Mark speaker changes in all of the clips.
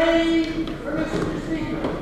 Speaker 1: ready for Mr. Speaker?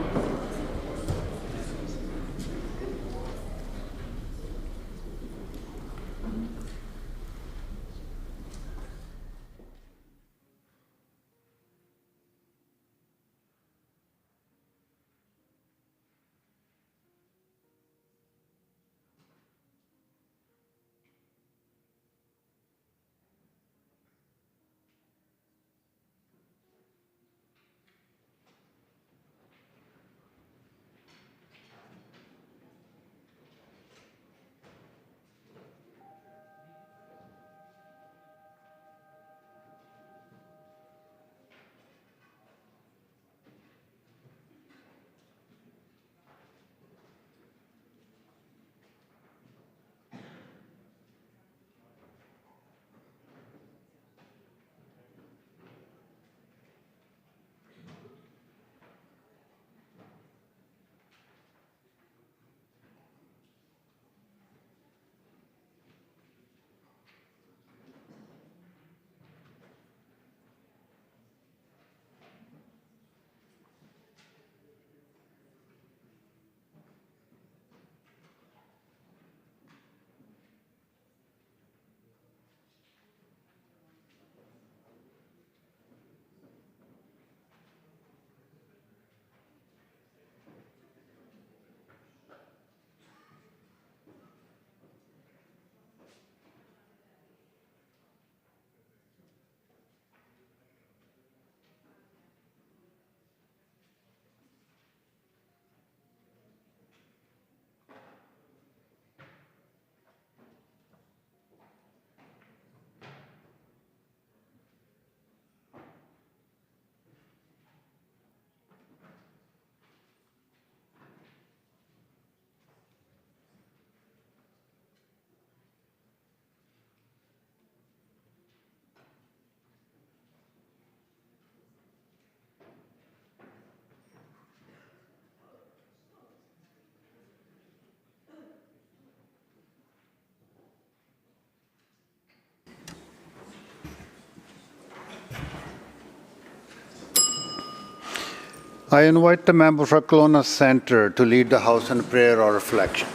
Speaker 2: I invite the member for Kelowna Centre to lead the House in prayer or reflection.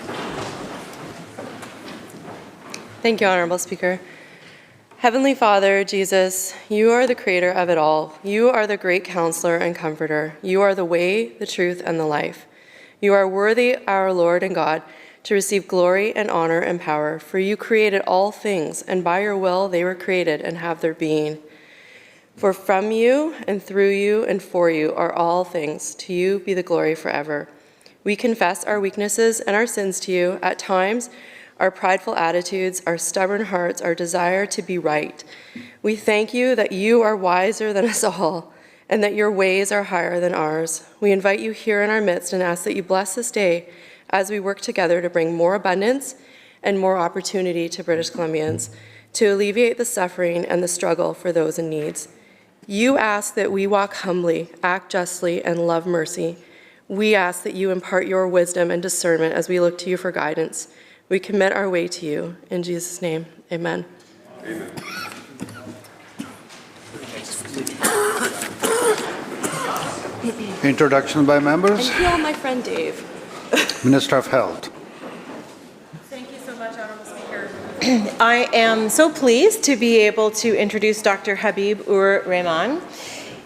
Speaker 3: Thank you, Honourable Speaker. Heavenly Father, Jesus, you are the creator of it all. You are the great counselor and comforter. You are the way, the truth, and the life. You are worthy, our Lord and God, to receive glory and honor and power, for you created all things, and by your will they were created and have their being. For from you and through you and for you are all things. To you be the glory forever. We confess our weaknesses and our sins to you. At times, our prideful attitudes, our stubborn hearts, our desire to be right. We thank you that you are wiser than us all and that your ways are higher than ours. We invite you here in our midst and ask that you bless this day as we work together to bring more abundance and more opportunity to British Columbians, to alleviate the suffering and the struggle for those in need. You ask that we walk humbly, act justly, and love mercy. We ask that you impart your wisdom and discernment as we look to you for guidance. We commit our way to you. In Jesus' name, amen. Amen.
Speaker 2: Introduction by members.
Speaker 3: And heal my friend Dave.
Speaker 2: Minister of Health.
Speaker 4: Thank you so much, Honourable Speaker. I am so pleased to be able to introduce Dr. Habib Rahman.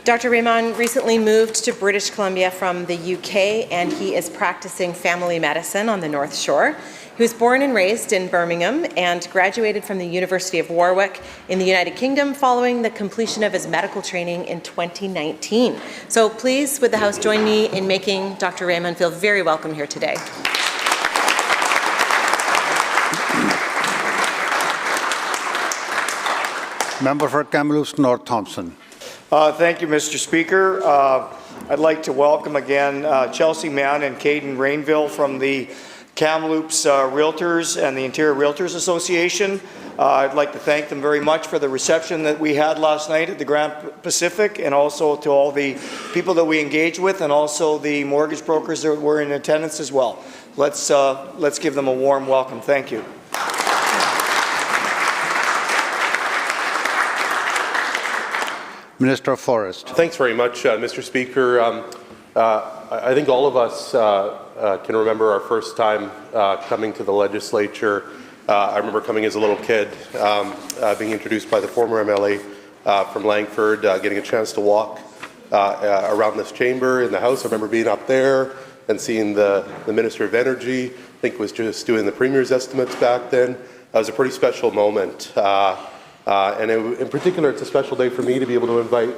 Speaker 4: Dr. Rahman recently moved to British Columbia from the UK, and he is practicing family medicine on the North Shore. He was born and raised in Birmingham and graduated from the University of Warwick in the United Kingdom following the completion of his medical training in 2019. So please, would the House join me in making Dr. Rahman feel very welcome here today.
Speaker 2: Member for Kamloops North Thompson.
Speaker 5: Thank you, Mr. Speaker. I'd like to welcome again Chelsea Mann and Caden Rainville from the Kamloops Realtors and the Interior Realtors Association. I'd like to thank them very much for the reception that we had last night at the Grand Pacific, and also to all the people that we engaged with, and also the mortgage brokers that were in attendance as well. Let's give them a warm welcome. Thank you.
Speaker 2: Minister of Forest.
Speaker 6: Thanks very much, Mr. Speaker. I think all of us can remember our first time coming to the legislature. I remember coming as a little kid, being introduced by the former MLA from Langford, getting a chance to walk around this chamber in the House. I remember being up there and seeing the Minister of Energy. I think was just doing the Premier's estimates back then. That was a pretty special moment. And in particular, it's a special day for me to be able to invite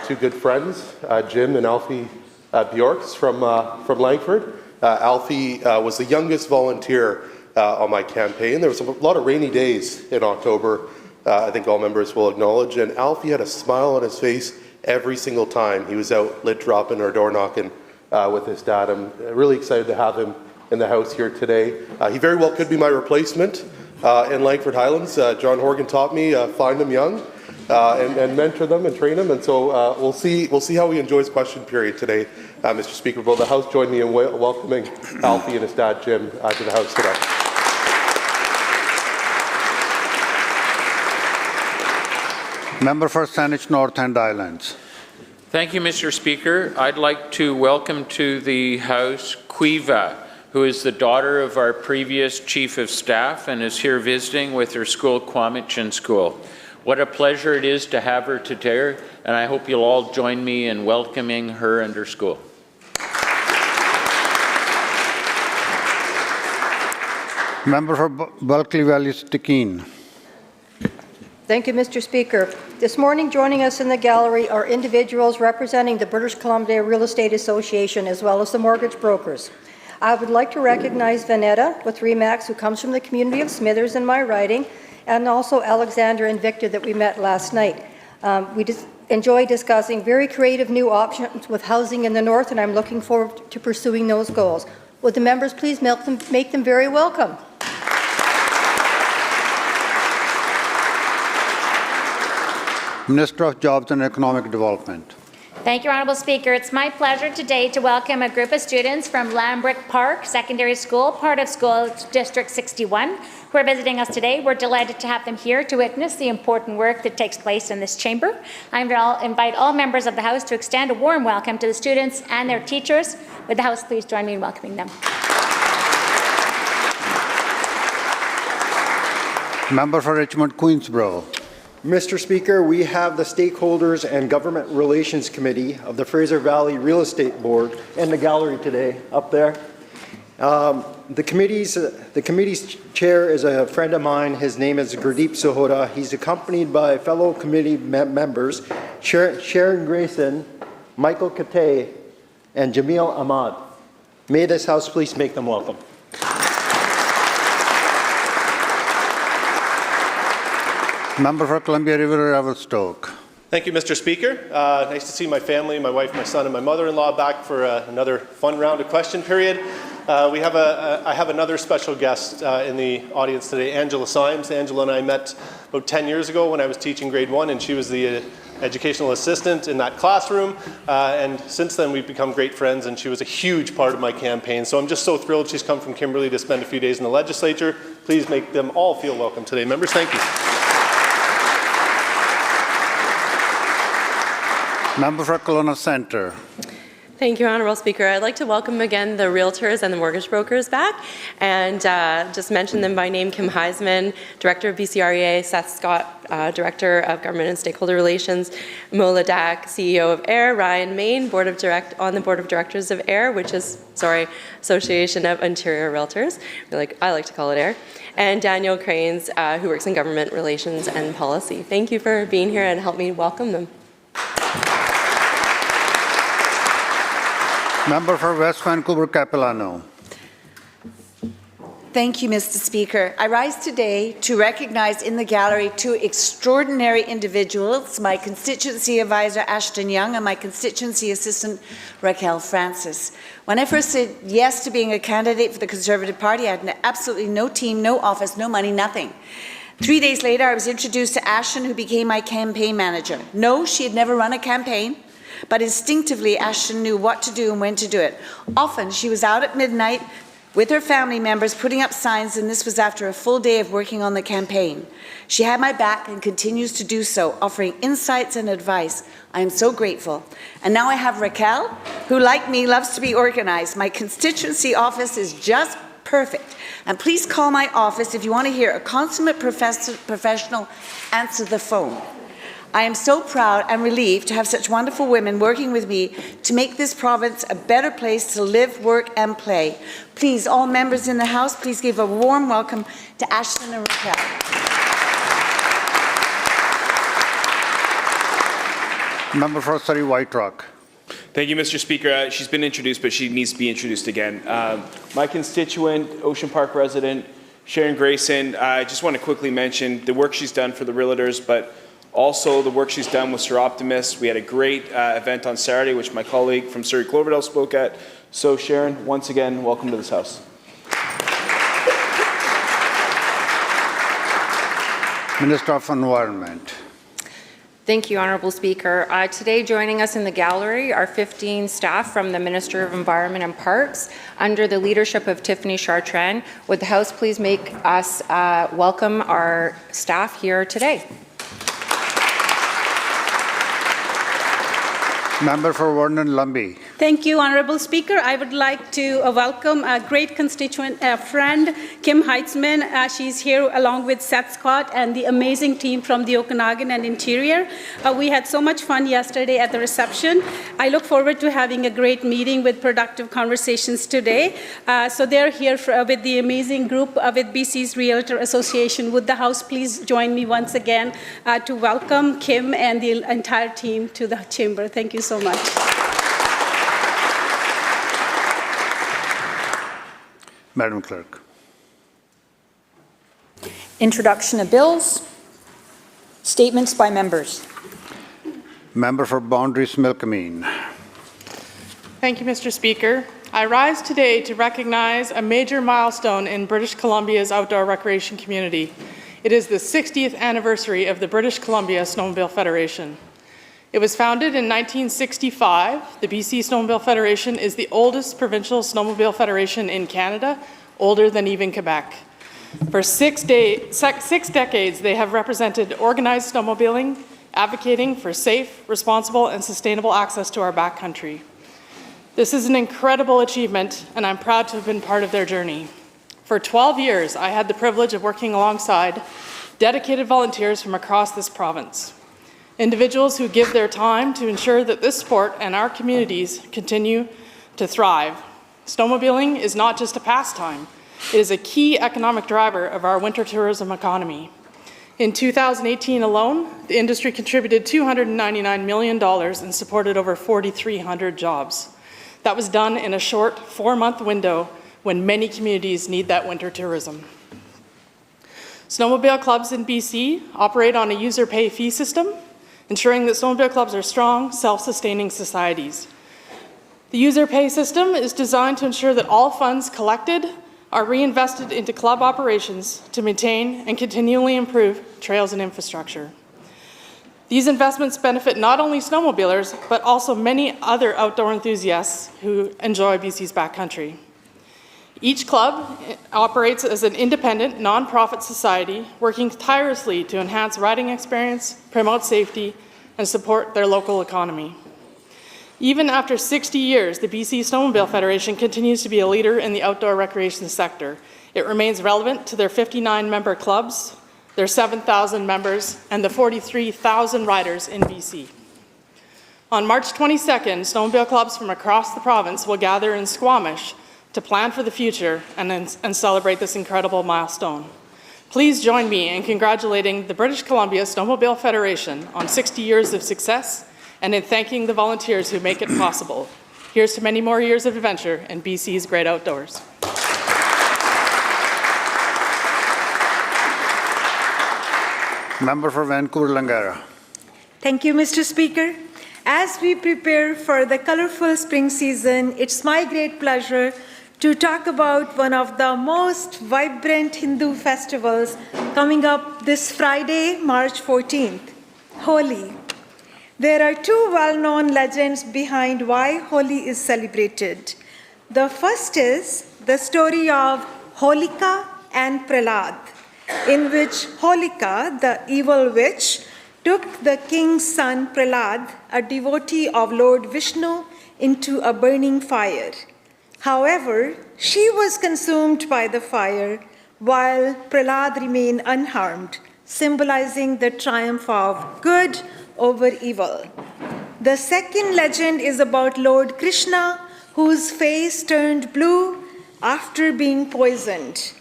Speaker 6: two good friends, Jim and Alfie Bjorks from Langford. Alfie was the youngest volunteer on my campaign. There was a lot of rainy days in October, I think all members will acknowledge, and Alfie had a smile on his face every single time he was out lid dropping or door knocking with his dad. I'm really excited to have him in the House here today. He very well could be my replacement in Langford Highlands. John Horgan taught me find them young and mentor them and train them, and so we'll see how he enjoys question period today, Mr. Speaker. Will the House join me in welcoming Alfie and his dad Jim to the House today?
Speaker 2: Member for Saanich North and Islands.
Speaker 7: Thank you, Mr. Speaker. I'd like to welcome to the House Quiva, who is the daughter of our previous Chief of Staff and is here visiting with her school, Quamichin School. What a pleasure it is to have her today, and I hope you'll all join me in welcoming her and her school.
Speaker 2: Member for Bulkley Valley Stikine.
Speaker 8: Thank you, Mr. Speaker. This morning, joining us in the gallery are individuals representing the British Columbia Real Estate Association as well as the mortgage brokers. I would like to recognize Vanetta with RE/MAX, who comes from the community of Smithers in my riding, and also Alexander and Victor that we met last night. We enjoy discussing very creative new options with housing in the north, and I'm looking forward to pursuing those goals. Would the members please make them very welcome?
Speaker 2: Minister of Jobs and Economic Development.
Speaker 9: Thank you, Honourable Speaker. It's my pleasure today to welcome a group of students from Lambrick Park Secondary School, part of School District 61, who are visiting us today. We're delighted to have them here to witness the important work that takes place in this chamber. I invite all members of the House to extend a warm welcome to the students and their teachers. Would the House please join me in welcoming them?
Speaker 2: Member for Richmond Queensborough.
Speaker 10: Mr. Speaker, we have the Stakeholders and Government Relations Committee of the Fraser Valley Real Estate Board in the gallery today, up there. The committee's chair is a friend of mine. His name is Gurdeep Sahota. He's accompanied by fellow committee members Sharon Grayson, Michael Kate, and Jamil Ahmad. May this House please make them welcome.
Speaker 2: Member for Columbia River Revelstoke.
Speaker 11: Thank you, Mr. Speaker. Nice to see my family, my wife, my son, and my mother-in-law back for another fun round of question period. I have another special guest in the audience today, Angela Symes. Angela and I met about 10 years ago when I was teaching grade 1, and she was the educational assistant in that classroom. And since then, we've become great friends, and she was a huge part of my campaign. So I'm just so thrilled she's come from Kimberley to spend a few days in the legislature. Please make them all feel welcome today. Members, thank you.
Speaker 2: Member for Kelowna Centre.
Speaker 3: Thank you, Honourable Speaker. I'd like to welcome again the realtors and the mortgage brokers back, and just mention them by name: Kim Heisman, Director of BCREA; Seth Scott, Director of Government and Stakeholder Relations; Mo Ladak, CEO of AIR; Ryan Main, on the Board of Directors of AIR, which is, Association of Ontario Realtors. I like to call it AIR. And Daniel Cranes, who works in Government Relations and Policy. Thank you for being here and help me welcome them.
Speaker 2: Member for West Vancouver Capilano.
Speaker 12: Thank you, Mr. Speaker. I rise today to recognize in the gallery two extraordinary individuals, my constituency advisor Ashton Young and my constituency assistant Raquel Francis. When I first said yes to being a candidate for the Conservative Party, I had absolutely no team, no office, no money, nothing. 3 days later, I was introduced to Ashton, who became my campaign manager. No, she had never run a campaign, but instinctively Ashton knew what to do and when to do it. Often she was out at midnight with her family members putting up signs, and this was after a full day of working on the campaign. She had my back and continues to do so, offering insights and advice. I am so grateful. And now I have Raquel, who like me loves to be organized. My constituency office is just perfect. And please call my office if you want to hear a consummate professional answer the phone. I am so proud and relieved to have such wonderful women working with me to make this province a better place to live, work and play. Please, all members in the House, please give a warm welcome to Ashton and Raquel.
Speaker 2: Member for Surrey White Rock.
Speaker 13: Thank you, Mr. Speaker. She's been introduced, but she needs to be introduced again. My constituent, Ocean Park resident, Sharon Grayson, I just want to quickly mention the work she's done for the realtors, but also the work she's done with Sir Optimus. We had a great event on Saturday, which my colleague from Surrey Cloverdale spoke at. So Sharon, once again, welcome to this House.
Speaker 2: Minister of Environment.
Speaker 14: Thank you, Honourable Speaker. Today joining us in the gallery are 15 staff from the Minister of Environment and Parks under the leadership of Tiffany Chartrand. Would the House please make us welcome our staff here today?
Speaker 2: Member for Vernon Lumbee.
Speaker 15: Thank you, Honourable Speaker. I would like to welcome a great constituent friend, Kim Heitzman. She's here along with Seth Scott and the amazing team from the Okanagan and Interior. We had so much fun yesterday at the reception. I look forward to having a great meeting with productive conversations today. So they're here with the amazing group with BC's Realtor Association. Would the House please join me once again to welcome Kim and the entire team to the chamber. Thank you so much.
Speaker 2: Madam Clerk.
Speaker 16: Introduction of bills. Statements by members.
Speaker 2: Member for Boundaries Milkameen.
Speaker 3: Thank you, Mr. Speaker. I rise today to recognize a major milestone in British Columbia's outdoor recreation community. It is the 60th anniversary of the British Columbia Snowmobile Federation. It was founded in 1965. The BC Snowmobile Federation is the oldest provincial snowmobile federation in Canada, older than even Quebec. For 6 decades, they have represented organized snowmobiling, advocating for safe, responsible, and sustainable access to our backcountry. This is an incredible achievement, and I'm proud to have been part of their journey. For 12 years, I had the privilege of working alongside dedicated volunteers from across this province. Individuals who give their time to ensure that this sport and our communities continue to thrive. Snowmobiling is not just a pastime. It is a key economic driver of our winter tourism economy. In 2018 alone, the industry contributed $299 million and supported over 4,300 jobs. That was done in a short 4-month window when many communities need that winter tourism. Snowmobile clubs in BC operate on a user pay fee system, ensuring that snowmobile clubs are strong, self-sustaining societies. The user pay system is designed to ensure that all funds collected are reinvested into club operations to maintain and continually improve trails and infrastructure. These investments benefit not only snowmobilers, but also many other outdoor enthusiasts who enjoy BC's backcountry. Each club operates as an independent, non-profit society, working tirelessly to enhance riding experience, promote safety, and support their local economy. Even after 60 years, the BC Snowmobile Federation continues to be a leader in the outdoor recreation sector. It remains relevant to their 59-member clubs, their 7,000 members, and the 43,000 riders in BC. On March 22nd, snowmobile clubs from across the province will gather in Squamish to plan for the future and celebrate this incredible milestone. Please join me in congratulating the British Columbia Snowmobile Federation on 60 years of success and in thanking the volunteers who make it possible. Here's to many more years of adventure in BC's great outdoors.
Speaker 2: Member for Vancouver-Langara.
Speaker 17: Thank you, Mr. Speaker. As we prepare for the colorful spring season, it's my great pleasure to talk about one of the most vibrant Hindu festivals coming up this Friday, March 14th, Holi. There are two well-known legends behind why Holi is celebrated. The first is the story of Holika and Prahlad, in which Holika, the evil witch, took the king's son Prahlad, a devotee of Lord Vishnu, into a burning fire. However, she was consumed by the fire while Prahlad remained unharmed, symbolizing the triumph of good over evil. The second legend is about Lord Krishna, whose face turned blue after being poisoned.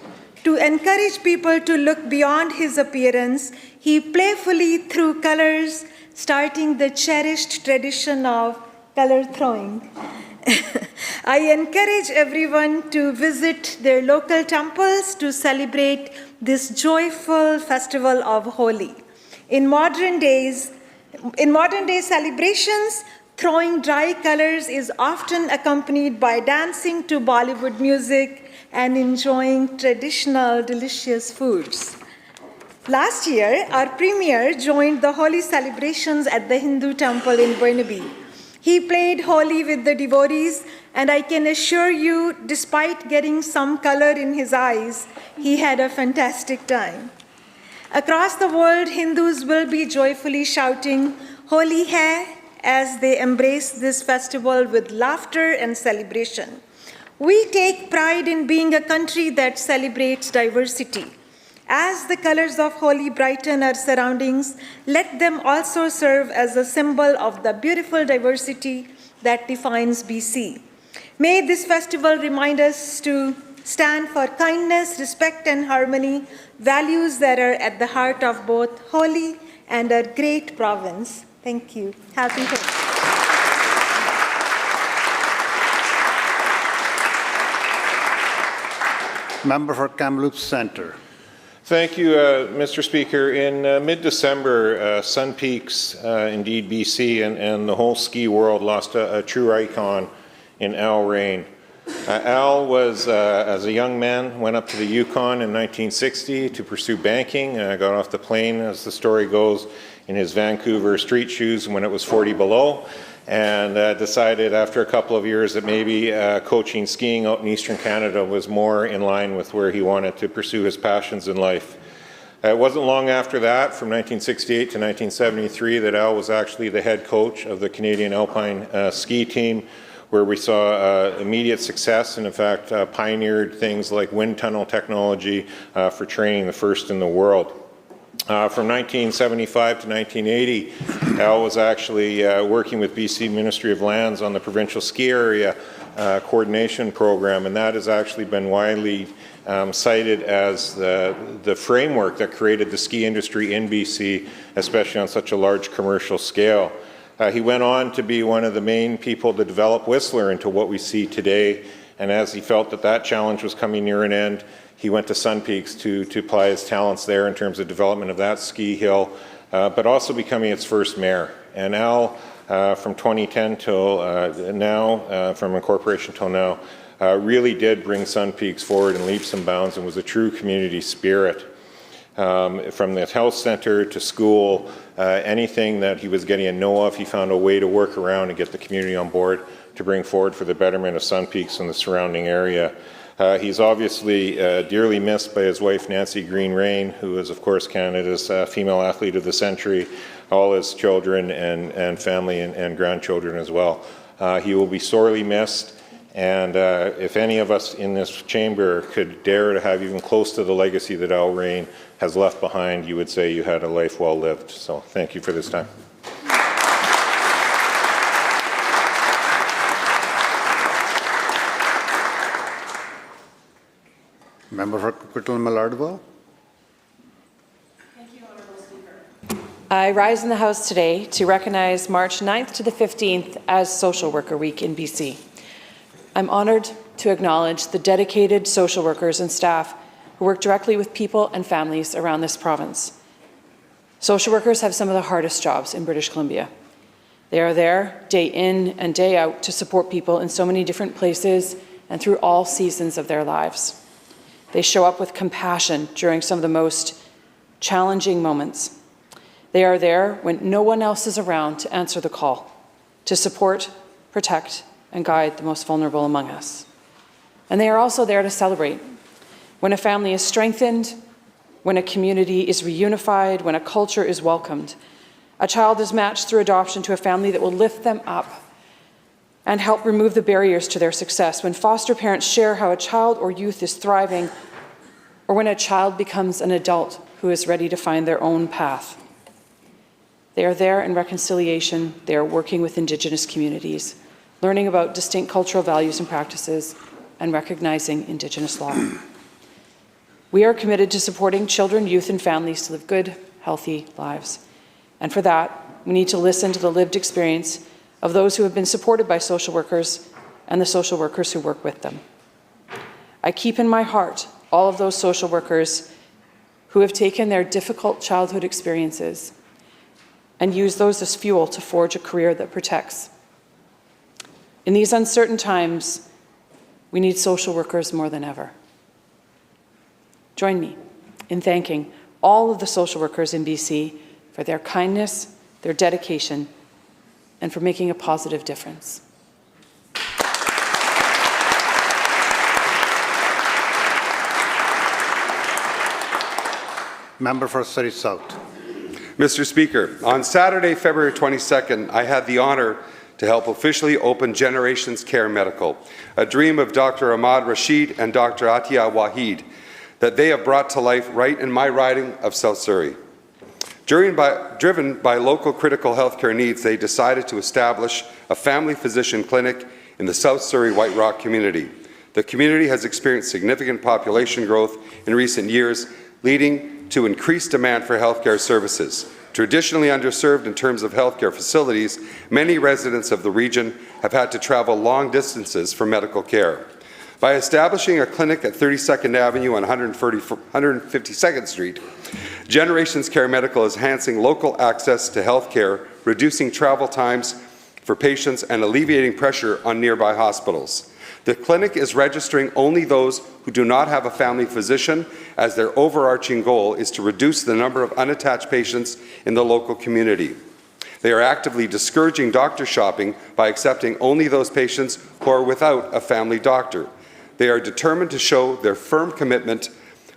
Speaker 17: To encourage people to look beyond his appearance, he playfully threw colors, starting the cherished tradition of color throwing. I encourage everyone to visit their local temples to celebrate this joyful festival of Holi. In modern day celebrations, throwing dry colors is often accompanied by dancing to Bollywood music and enjoying traditional delicious foods. Last year, our premier joined the Holi celebrations at the Hindu temple in Burnaby. He played Holi with the devotees, and I can assure you, despite getting some color in his eyes, he had a fantastic time. Across the world, Hindus will be joyfully shouting Holi hai as they embrace this festival with laughter and celebration. We take pride in being a country that celebrates diversity. As the colors of Holi brighten our surroundings, let them also serve as a symbol of the beautiful diversity that defines BC. May this festival remind us to stand for kindness, respect, and harmony, values that are at the heart of both Holi and our great province. Thank you. Happy Holi.
Speaker 2: Member for Kamloops Centre.
Speaker 18: Thank you, Mr. Speaker. In mid-December, Sun Peaks, indeed BC, and the whole ski world lost a true icon in Al Rain. Al was, as a young man, went up to the Yukon in 1960 to pursue banking. Got off the plane, as the story goes, in his Vancouver street shoes when it was 40 below, and decided after a couple of years that maybe coaching skiing out in Eastern Canada was more in line with where he wanted to pursue his passions in life. It wasn't long after that, from 1968 to 1973, that Al was actually the head coach of the Canadian Alpine ski team, where we saw immediate success and in fact pioneered things like wind tunnel technology for training the first in the world. From 1975 to 1980, Al was actually working with BC Ministry of Lands on the provincial ski area coordination program, and that has actually been widely cited as the framework that created the ski industry in BC, especially on such a large commercial scale. He went on to be one of the main people to develop Whistler into what we see today, and as he felt that that challenge was coming near an end, he went to Sun Peaks to apply his talents there in terms of development of that ski hill, but also becoming its first mayor. And Al, from 2010 till now, from incorporation till now, really did bring Sun Peaks forward in leaps and bounds and was a true community spirit. From the health center to school, anything that he was getting a no of, he found a way to work around and get the community on board to bring forward for the betterment of Sun Peaks and the surrounding area. He's obviously dearly missed by his wife Nancy Green-Rain, who is of course Canada's female athlete of the century, all his children and family and grandchildren as well. He will be sorely missed, and if any of us in this chamber could dare to have even close to the legacy that Al Rain has left behind, you would say you had a life well lived. So thank you for this time.
Speaker 2: Member for Coquitlam-Malardville.
Speaker 19: Thank you, Honourable Speaker. I rise in the House today to recognize March 9th to the 15th as Social Worker Week in BC. I'm honoured to acknowledge the dedicated social workers and staff who work directly with people and families around this province. Social workers have some of the hardest jobs in British Columbia. They are there day in and day out to support people in so many different places and through all seasons of their lives. They show up with compassion during some of the most challenging moments. They are there when no one else is around to answer the call, to support, protect, and guide the most vulnerable among us. And they are also there to celebrate. When a family is strengthened, when a community is reunified, when a culture is welcomed, a child is matched through adoption to a family that will lift them up and help remove the barriers to their success. When foster parents share how a child or youth is thriving, or when a child becomes an adult who is ready to find their own path. They are there in reconciliation. They are working with Indigenous communities, learning about distinct cultural values and practices, and recognizing Indigenous law. We are committed to supporting children, youth, and families to live good, healthy lives. And for that, we need to listen to the lived experience of those who have been supported by social workers and the social workers who work with them. I keep in my heart all of those social workers who have taken their difficult childhood experiences and used those as fuel to forge a career that protects. In these uncertain times, we need social workers more than ever. Join me in thanking all of the social workers in BC for their kindness, their dedication, and for making a positive difference.
Speaker 2: Member for Surrey South.
Speaker 20: Mr. Speaker, on Saturday, February 22nd, I had the honour to help officially open Generations Care Medical, a dream of Dr. Ahmad Rashid and Dr. Atia Wahid that they have brought to life right in my riding of South Surrey. Driven by local critical healthcare needs, they decided to establish a family physician clinic in the South Surrey White Rock community. The community has experienced significant population growth in recent years, leading to increased demand for healthcare services. Traditionally underserved in terms of healthcare facilities, many residents of the region have had to travel long distances for medical care. By establishing a clinic at 32nd Avenue and 152nd Street, Generations Care Medical is enhancing local access to health care, reducing travel times for patients, and alleviating pressure on nearby hospitals. The clinic is registering only those who do not have a family physician, as their overarching goal is to reduce the number of unattached patients in the local community. They are actively discouraging doctor shopping by accepting only those patients who are without a family doctor. They are determined to show their firm commitment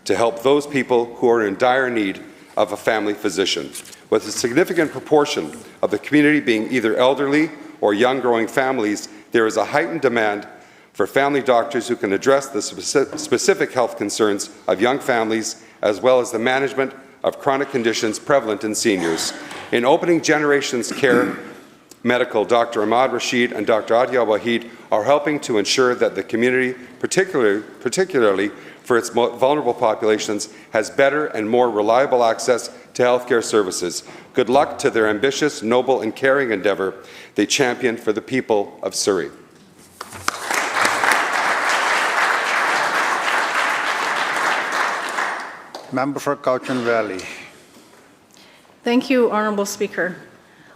Speaker 20: to help those people who are in dire need of a family physician. With a significant proportion of the community being either elderly or young growing families, there is a heightened demand for family doctors who can address the specific health concerns of young families, as well as the management of chronic conditions prevalent in seniors. In opening Generations Care Medical, Dr. Ahmad Rashid and Dr. Atia Wahid are helping to ensure that the community, particularly for its vulnerable populations, has better and more reliable access to healthcare services. Good luck to their ambitious, noble, and caring endeavour they champion for the people of Surrey.
Speaker 2: Member for Cowichan Valley.
Speaker 21: Thank you, Honourable Speaker.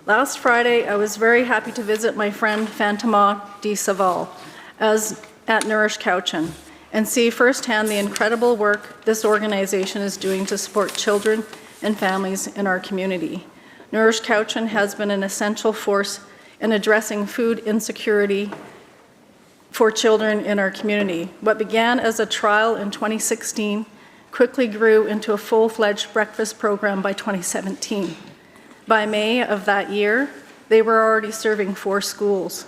Speaker 21: Last Friday, I was very happy to visit my friend Fantoma de Saval at Nourish Cowichan and see firsthand the incredible work this organization is doing to support children and families in our community. Nourish Cowichan has been an essential force in addressing food insecurity for children in our community. What began as a trial in 2016 quickly grew into a full-fledged breakfast program by 2017. By May of that year, they were already serving 4 schools.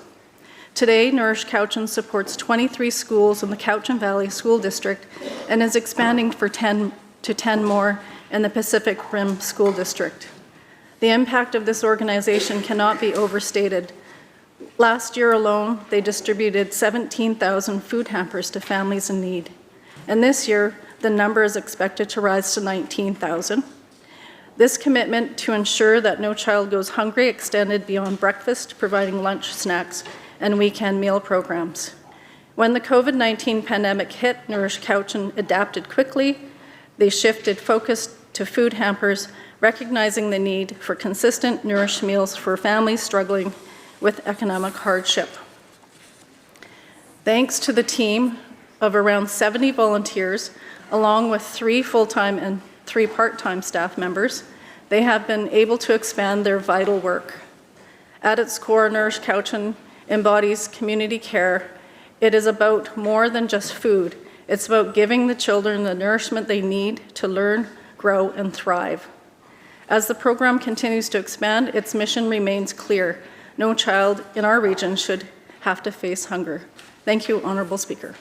Speaker 21: Today, Nourish Cowichan supports 23 schools in the Cowichan Valley School District and is expanding to 10 more in the Pacific Rim School District. The impact of this organization cannot be overstated. Last year alone, they distributed 17,000 food hampers to families in need. And this year, the number is expected to rise to 19,000. This commitment to ensure that no child goes hungry extended beyond breakfast, providing lunch, snacks, and weekend meal programs. When the COVID-19 pandemic hit, Nourish Cowichan adapted quickly. They shifted focus to food hampers, recognizing the need for consistent, nourished meals for families struggling with economic hardship. Thanks to the team of around 70 volunteers, along with 3 full-time and 3 part-time staff members, they have been able to expand their vital work. At its core, Nourish Cowichan embodies community care It is about more than just food. It's about giving the children the nourishment they need to learn, grow, and thrive. As the program continues to expand, its mission remains clear. No child in our region should have to face hunger. Thank you, Honourable Speaker.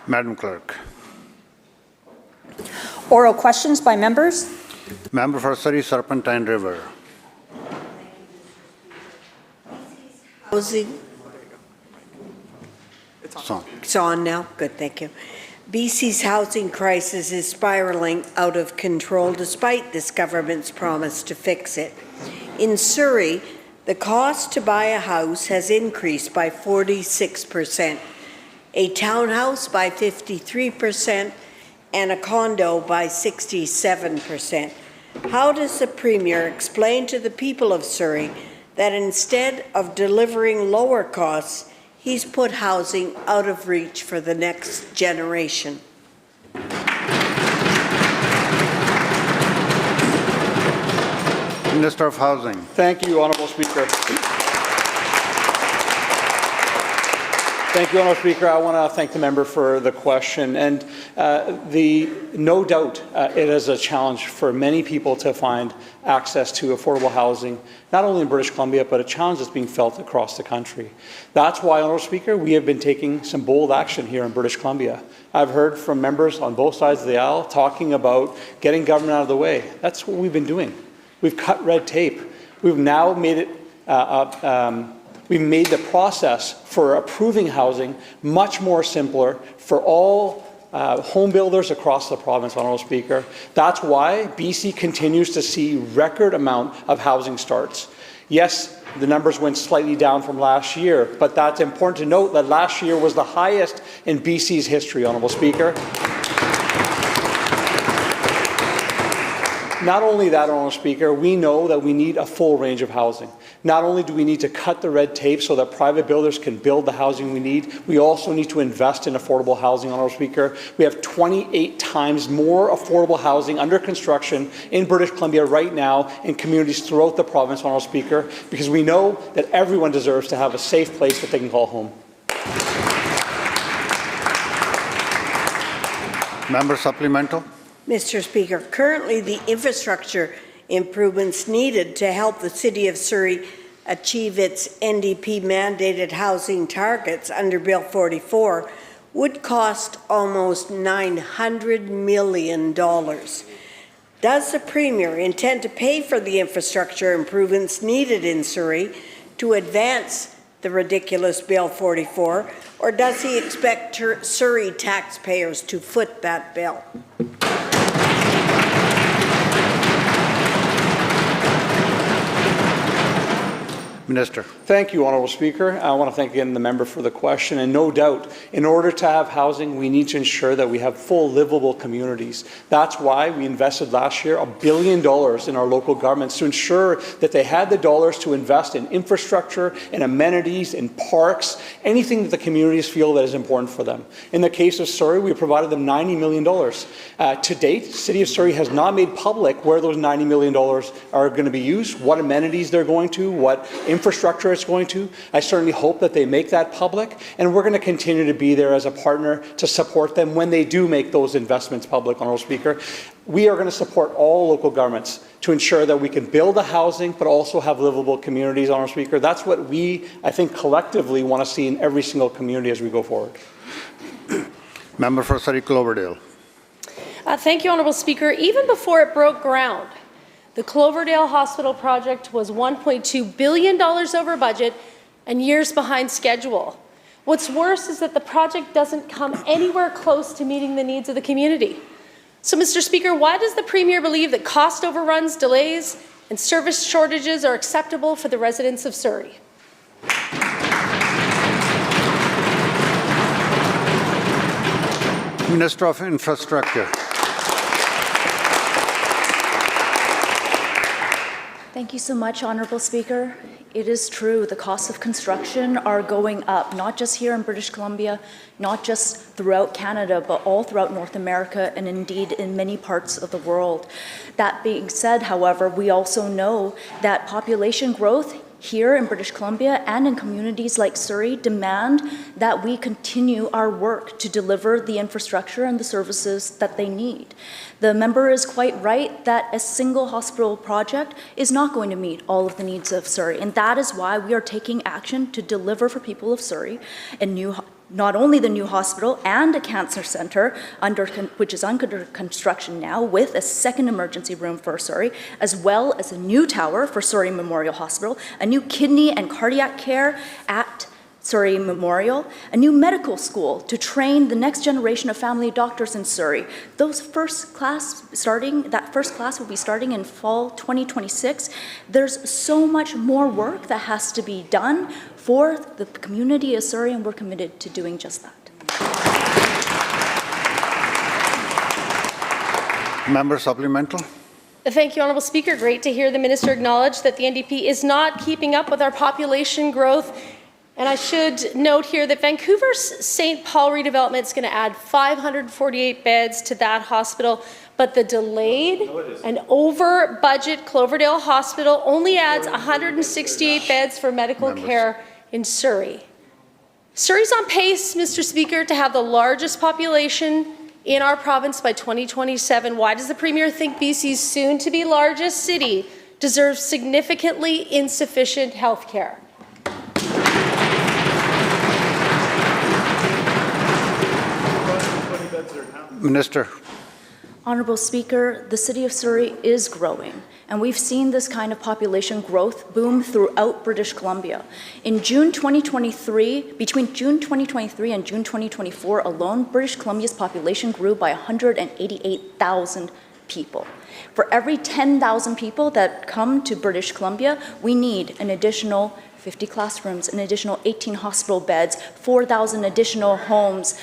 Speaker 2: Madam Clerk.
Speaker 16: Oral questions by members.
Speaker 2: Member for Surrey Serpentine River.
Speaker 1: Housing. It's on now? Good, thank you. BC's housing crisis is spiraling out of control despite this government's promise to fix it. In Surrey, the cost to buy a house has increased by 46%, a townhouse by 53%, and a condo by 67%. How does the Premier explain to the people of Surrey that instead of delivering lower costs, he's put housing out of reach for the next generation?
Speaker 2: Minister of Housing.
Speaker 22: Thank you, Honourable Speaker. Thank you, Honourable Speaker. I want to thank the member for the question. And no doubt it is a challenge for many people to find access to affordable housing, not only in British Columbia, but a challenge that's being felt across the country. That's why, Honourable Speaker, we have been taking some bold action here in British Columbia. I've heard from members on both sides of the aisle talking about getting government out of the way. That's what we've been doing. We've cut red tape. We've now made it we made the process for approving housing much more simpler for all home builders across the province, Honourable Speaker. That's why BC continues to see record amount of housing starts. Yes, the numbers went slightly down from last year, but that's important to note that last year was the highest in BC's history, Honourable Speaker. Not only that, Honourable Speaker, we know that we need a full range of housing. Not only do we need to cut the red tape so that private builders can build the housing we need, we also need to invest in affordable housing, Honourable Speaker. We have 28 times more affordable housing under construction in British Columbia right now in communities throughout the province, Honourable Speaker, because we know that everyone deserves to have a safe place that they can call home.
Speaker 2: Member supplemental.
Speaker 1: Mr. Speaker, currently the infrastructure improvements needed to help the City of Surrey achieve its NDP-mandated housing targets under Bill 44 would cost almost $900 million. Does the Premier intend to pay for the infrastructure improvements needed in Surrey to advance the ridiculous Bill 44, or does he expect Surrey taxpayers to foot that bill?
Speaker 2: Minister.
Speaker 22: Thank you, Honourable Speaker. I want to thank again the member for the question. And no doubt, in order to have housing, we need to ensure that we have full livable communities. That's why we invested last year $1 billion in our local governments to ensure that they had the dollars to invest in infrastructure, in amenities, in parks, anything that the communities feel that is important for them. In the case of Surrey, we provided them $90 million. To date, the City of Surrey has not made public where those $90 million are going to be used, what amenities they're going to, what infrastructure it's going to. I certainly hope that they make that public, and we're going to continue to be there as a partner to support them when they do make those investments public, Honourable Speaker. We are going to support all local governments to ensure that we can build the housing but also have livable communities, Honourable Speaker. That's what we, I think, collectively want to see in every single community as we go forward.
Speaker 2: Member for Surrey Cloverdale.
Speaker 23: Thank you, Honourable Speaker. Even before it broke ground, the Cloverdale Hospital project was $1.2 billion over budget and years behind schedule. What's worse is that the project doesn't come anywhere close to meeting the needs of the community. So, Mr. Speaker, why does the Premier believe that cost overruns, delays, and service shortages are acceptable for the residents of Surrey?
Speaker 2: Minister of Infrastructure.
Speaker 24: Thank you so much, Honourable Speaker.
Speaker 4: It is true. The costs of construction are going up, not just here in British Columbia, not just throughout Canada, but all throughout North America and indeed in many parts of the world. That being said, however, we also know that population growth here in British Columbia and in communities like Surrey demand that we continue our work to deliver the infrastructure and the services that they need. The member is quite right that a single hospital project is not going to meet all of the needs of Surrey, and that is why we are taking action to deliver for people of Surrey not only the new hospital and a cancer center which is under construction now with a second emergency room for Surrey, as well as a new tower for Surrey Memorial Hospital, a new kidney and cardiac care at Surrey Memorial, a new medical school to train the next generation of family doctors in Surrey. That first class will be starting in fall 2026. There's so much more work that has to be done for the community of Surrey, and we're committed to doing just that.
Speaker 2: Member supplemental.
Speaker 23: Thank you, Honourable Speaker. Great to hear the Minister acknowledge that the NDP is not keeping up with our population growth. And I should note here that Vancouver's St. Paul redevelopment is going to add 548 beds to that hospital, but the delayed and over-budget Cloverdale Hospital only adds 168 beds for medical care in Surrey. Surrey's on pace, Mr. Speaker, to have the largest population in our province by 2027. Why does the Premier think BC's soon-to-be largest city deserves significantly insufficient health care?
Speaker 2: Minister.
Speaker 4: Honourable Speaker, the City of Surrey is growing, and we've seen this kind of population growth boom throughout British Columbia. In June 2023, between June 2023 and June 2024 alone, British Columbia's population grew by 188,000 people. For every 10,000 people that come to British Columbia, we need an additional 50 classrooms, an additional 18 hospital beds, 4,000 additional homes.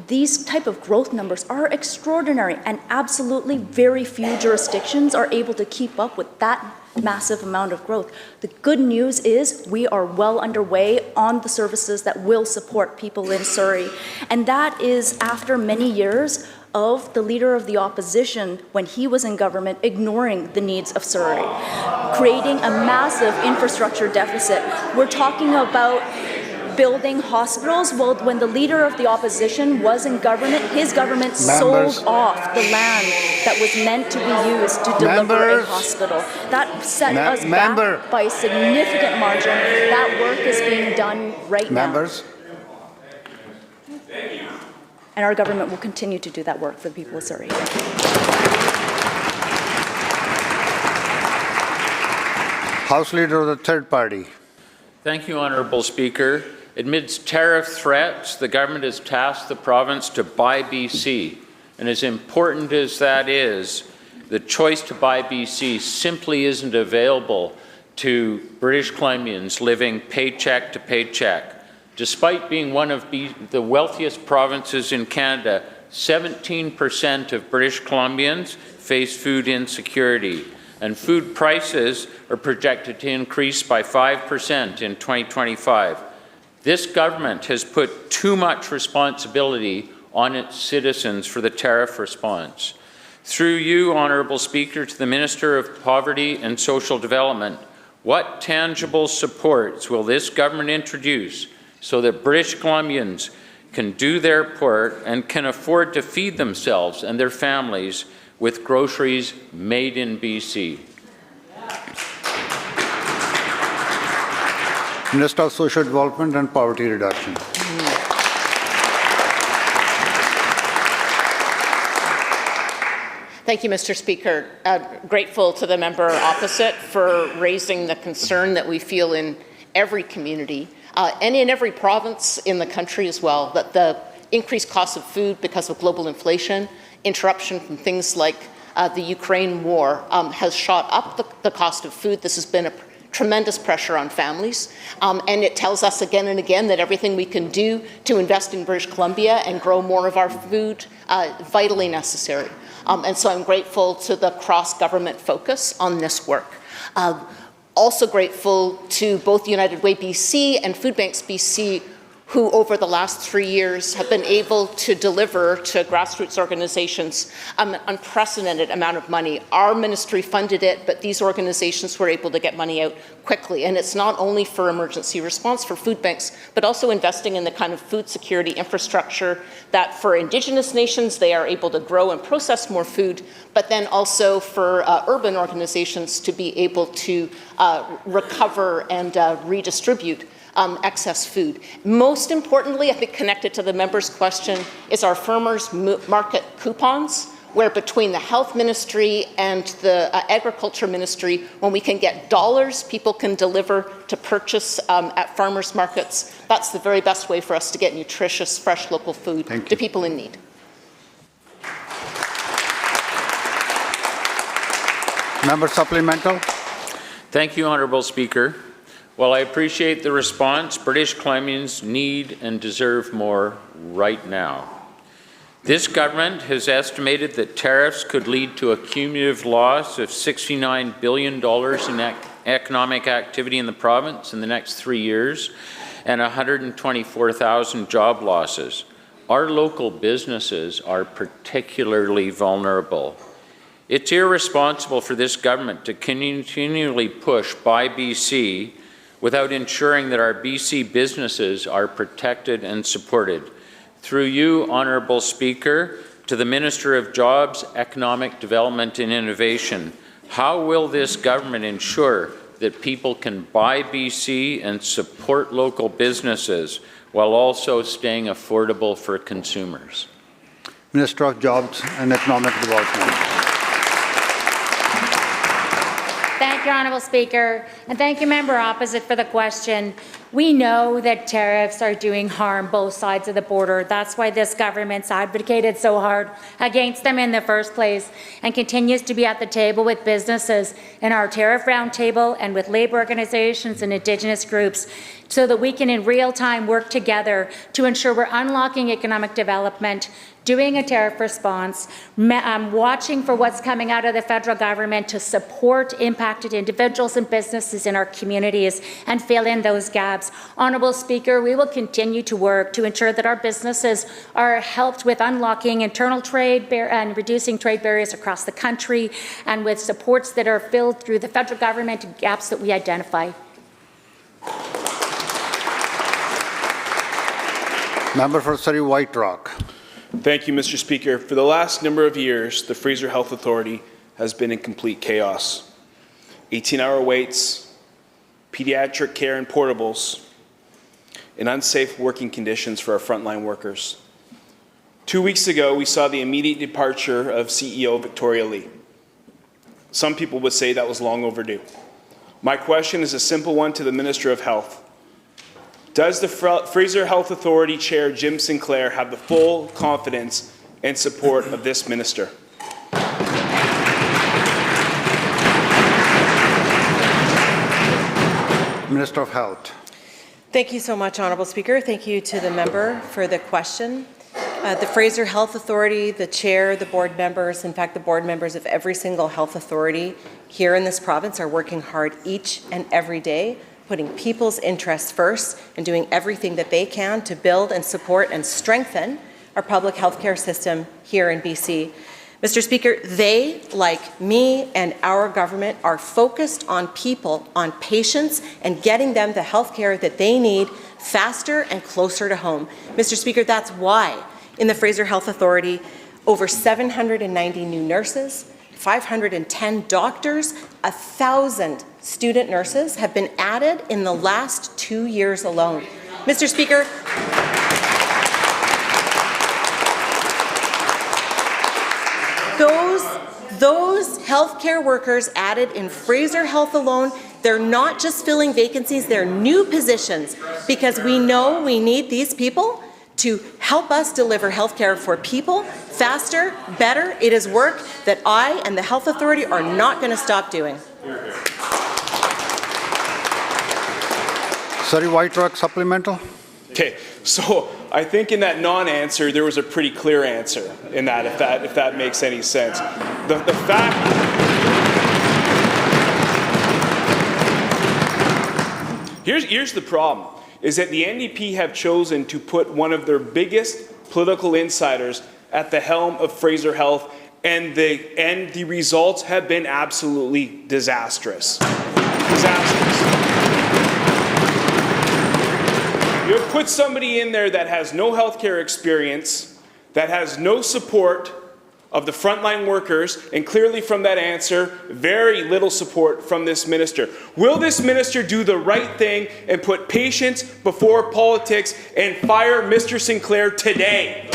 Speaker 4: These type of growth numbers are extraordinary, and absolutely very few jurisdictions are able to keep up with that massive amount of growth. The good news is we are well underway on the services that will support people in Surrey, and that is after many years of the Leader of the Opposition, when he was in government, ignoring the needs of Surrey, creating a massive infrastructure deficit. We're talking about building hospitals. Well, when the Leader of the Opposition was in government, his government sold off the land that was meant to be used to deliver a hospital. That set us back by a significant margin. That work is being done right now. And our government will continue to do that work for the people of Surrey.
Speaker 2: House Leader of the Third Party.
Speaker 7: Thank you, Honourable Speaker. Amidst tariff threats, the government has tasked the province to buy BC. And as important as that is, the choice to buy BC simply isn't available to British Columbians living paycheck to paycheck. Despite being one of the wealthiest provinces in Canada, 17% of British Columbians face food insecurity, and food prices are projected to increase by 5% in 2025. This government has put too much responsibility on its citizens for the tariff response. Through you, Honourable Speaker, to the Minister of Poverty and Social Development, what tangible supports will this government introduce so that British Columbians can do their part and can afford to feed themselves and their families with groceries made in BC?
Speaker 2: Minister of Social Development and Poverty Reduction.
Speaker 5: Thank you, Mr. Speaker. Grateful to the member opposite for raising the concern that we feel in every community and in every province in the country as well, that the increased cost of food because of global inflation, interruption from things like the Ukraine war has shot up the cost of food. This has been a tremendous pressure on families, and it tells us again and again that everything we can do to invest in British Columbia and grow more of our food vitally necessary. And so I'm grateful to the cross-government focus on this work. Also grateful to both United Way BC and Food Banks BC, who over the last 3 years have been able to deliver to grassroots organizations an unprecedented amount of money. Our ministry funded it, but these organizations were able to get money out quickly. And it's not only for emergency response for food banks, but also investing in the kind of food security infrastructure that for Indigenous nations, they are able to grow and process more food, but then also for urban organizations to be able to recover and redistribute excess food. Most importantly, I think connected to the member's question, is our farmers market coupons, where between the health ministry and the agriculture ministry, when we can get dollars people can deliver to purchase at farmers markets, that's the very best way for us to get nutritious, fresh local food to people in need.
Speaker 2: Member supplemental.
Speaker 7: Thank you, Honourable Speaker. While I appreciate the response, British Columbians need and deserve more right now. This government has estimated that tariffs could lead to a cumulative loss of $69 billion in economic activity in the province in the next 3 years and 124,000 job losses. Our local businesses are particularly vulnerable. It's irresponsible for this government to continually push Buy BC without ensuring that our BC businesses are protected and supported. Through you, Honourable Speaker, to the Minister of Jobs, Economic Development and Innovation, how will this government ensure that people can buy BC and support local businesses while also staying affordable for consumers?
Speaker 2: Minister of Jobs and Economic Development.
Speaker 6: Thank you, Honourable Speaker, and thank you, Member Opposite, for the question. We know that tariffs are doing harm both sides of the border. That's why this government's advocated so hard against them in the first place and continues to be at the table with businesses in our tariff roundtable and with labour organisations and Indigenous groups so that we can in real time work together to ensure we're unlocking economic development, doing a tariff response, watching for what's coming out of the federal government to support impacted individuals and businesses in our communities and fill in those gaps. Honourable Speaker, we will continue to work to ensure that our businesses are helped with unlocking internal trade and reducing trade barriers across the country and with supports that are filled through the federal government and gaps that we identify.
Speaker 2: Member for Surrey White Rock.
Speaker 13: Thank you, Mr. Speaker. For the last number of years, the Fraser Health Authority has been in complete chaos. 18-hour waits, pediatric care in portables, and unsafe working conditions for our frontline workers. 2 weeks ago, we saw the immediate departure of CEO Victoria Lee. Some people would say that was long overdue. My question is a simple one to the Minister of Health. Does the Fraser Health Authority Chair, Jim Sinclair, have the full confidence and support of this minister?
Speaker 2: Minister of Health.
Speaker 8: Thank you so much, Honourable Speaker. Thank you to the member for the question. The Fraser Health Authority, the chair, the board members, in fact, the board members of every single health authority here in this province are working hard each and every day, putting people's interests first and doing everything that they can to build and support and strengthen our public health care system here in BC. Mr. Speaker, they, like me and our government, are focused on people, on patients, and getting them the health care that they need faster and closer to home. Mr. Speaker, that's why in the Fraser Health Authority, over 790 new nurses, 510 doctors, 1,000 student nurses have been added in the last 2 years alone. Mr. Speaker, those healthcare workers added in Fraser Health alone, they're not just filling vacancies, they're new positions, because we know we need these people to help us deliver healthcare for people faster, better. It is work that I and the Health Authority are not going to stop doing.
Speaker 2: Surrey White Rock supplemental.
Speaker 13: Okay, so I think in that non-answer there was a pretty clear answer in that, if that makes any sense. The fact Here's the problem, is that the NDP have chosen to put one of their biggest political insiders at the helm of Fraser Health, and the results have been absolutely disastrous. You have put somebody in there that has no healthcare experience, that has no support of the frontline workers, and clearly from that answer, very little support from this minister. Will this minister do the right thing and put patients before politics and fire Mr. Sinclair today?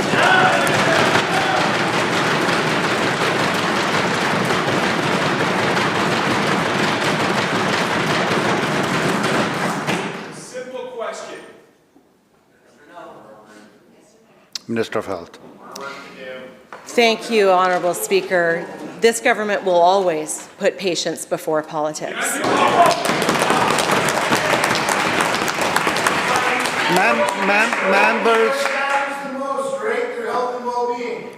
Speaker 13: Simple question.
Speaker 2: Minister of Health.
Speaker 8: Thank you, Honourable Speaker. This government will always put patients before politics.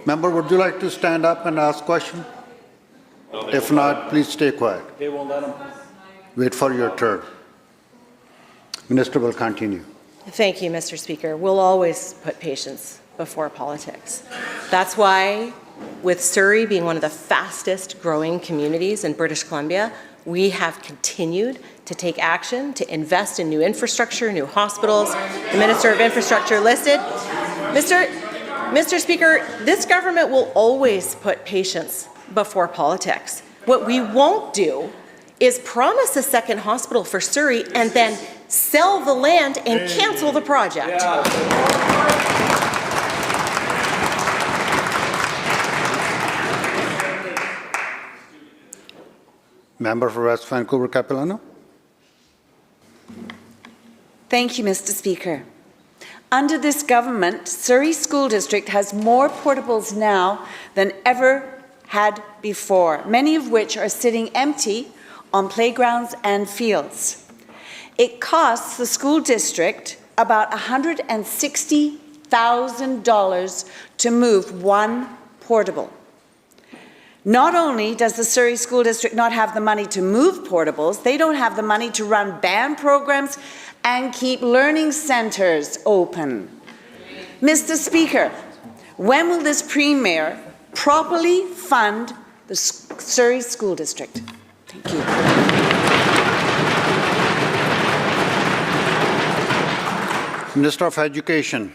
Speaker 2: Member, would you like to stand up and ask question? If not, please stay quiet.
Speaker 22: They won't let them.
Speaker 2: Wait for your turn. Minister will continue.
Speaker 8: Thank you, Mr. Speaker. We'll always put patients before politics. That's why, with Surrey being one of the fastest growing communities in British Columbia, we have continued to take action to invest in new infrastructure, new hospitals. The Minister of Infrastructure listed. Mr. Speaker, this government will always put patients before politics. What we won't do is promise a second hospital for Surrey and then sell the land and cancel the project.
Speaker 2: Member for West Vancouver Capilano.
Speaker 12: Thank you, Mr. Speaker. Under this government, Surrey School District has more portables now than ever had before, many of which are sitting empty on playgrounds and fields. It costs the school district about $160,000 to move one portable. Not only does the Surrey School District not have the money to move portables, they don't have the money to run band programs and keep learning centres open. Mr. Speaker, when will this Premier properly fund the Surrey School District? Thank you.
Speaker 2: Minister of Education.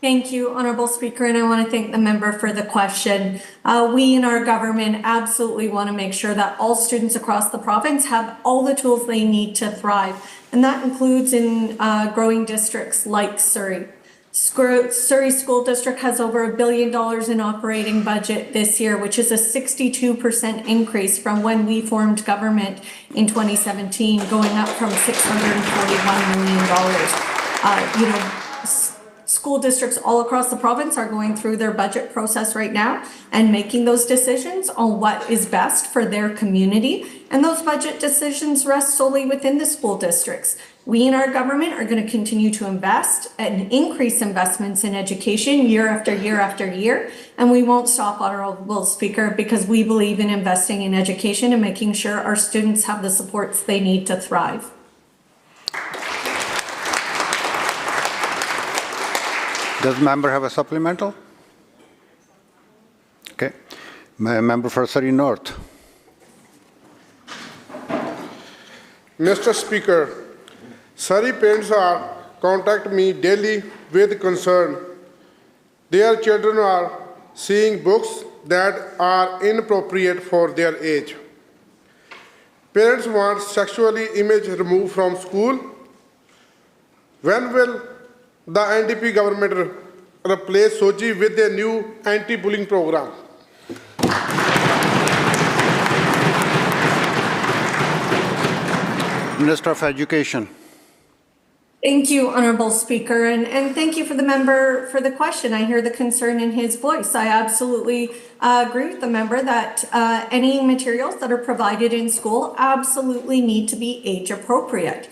Speaker 9: Thank you, Honourable Speaker, and I want to thank the member for the question. We in our government absolutely want to make sure that all students across the province have all the tools they need to thrive, and that includes in growing districts like Surrey. Surrey School District has over $1 billion in operating budget this year, which is a 62% increase from when we formed government in 2017, going up from $641 million. School districts all across the province are going through their budget process right now and making those decisions on what is best for their community. And those budget decisions rest solely within the school districts. We in our government are going to continue to invest and increase investments in education year after year after year. And we won't stop, Honourable Speaker, because we believe in investing in education and making sure our students have the supports they need to thrive.
Speaker 2: Does the member have a supplemental? Okay. Member for Surrey North.
Speaker 10: Mr. Speaker, Surrey parents are contact me daily with concern. Their children are seeing books that are inappropriate for their age. Parents want sexually image removed from school. When will the NDP government replace SOGI with a new anti-bullying program?
Speaker 2: Minister of Education.
Speaker 9: Thank you, Honourable Speaker, and thank you for the member for the question. I hear the concern in his voice. I absolutely agree with the member that any materials that are provided in school absolutely need to be age appropriate.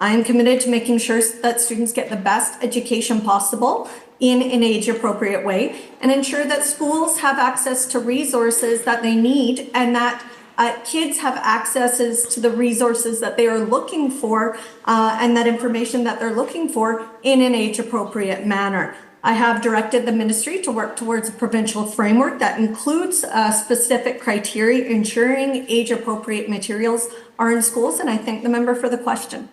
Speaker 9: I am committed to making sure that students get the best education possible in an age-appropriate way and ensure that schools have access to resources that they need and that kids have accesses to the resources that they are looking for and that information that they're looking for in an age-appropriate manner. I have directed the ministry to work towards a provincial framework that includes specific criteria ensuring age-appropriate materials are in schools, and I thank the member for the question.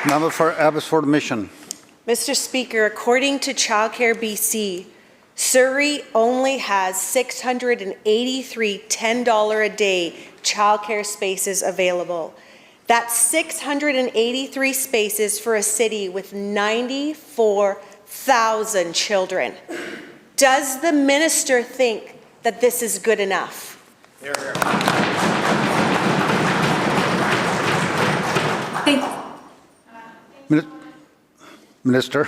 Speaker 2: Member for Abbotsford Mission.
Speaker 11: Mr. Speaker, according to Childcare BC, Surrey only has 683 $10 a day childcare spaces available. That's 683 spaces for a city with 94,000 children. Does the minister think that this is good enough?
Speaker 9: Thank
Speaker 2: Minister,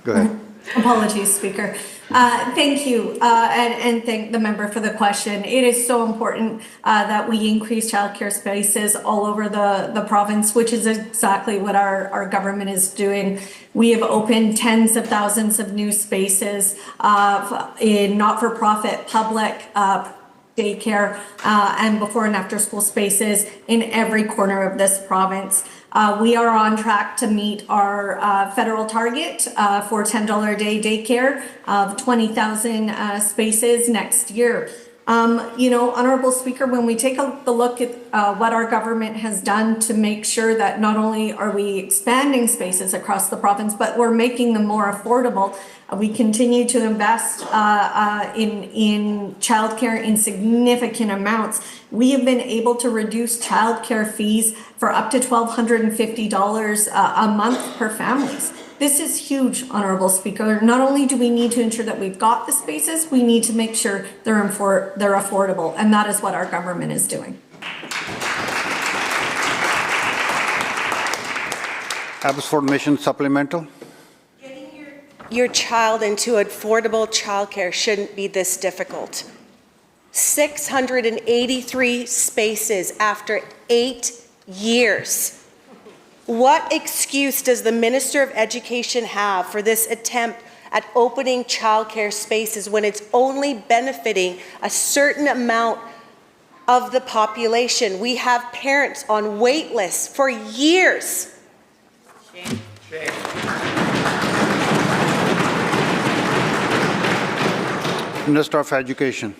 Speaker 2: go ahead.
Speaker 9: Apologies, Speaker. Thank you, and thank the member for the question. It is so important that we increase childcare spaces all over the province, which is exactly what our government is doing. We have opened tens of thousands of new spaces in not-for-profit, public daycare, and before and after school spaces in every corner of this province. We are on track to meet our federal target for $10 a day daycare of 20,000 spaces next year. You know, Honourable Speaker, when we take a look at what our government has done to make sure that not only are we expanding spaces across the province, but we're making them more affordable, we continue to invest in childcare in significant amounts. We have been able to reduce childcare fees for up to $1,250 a month per families. This is huge, Honourable Speaker. Not only do we need to ensure that we've got the spaces, we need to make sure they're affordable, and that is what our government is doing.
Speaker 2: Abbotsford Mission supplemental.
Speaker 11: Your child into affordable childcare shouldn't be this difficult. 683 spaces after 8 years. What excuse does the Minister of Education have for this attempt at opening childcare spaces when it's only benefiting a certain amount of the population? We have parents on wait lists for years.
Speaker 2: Minister of Education.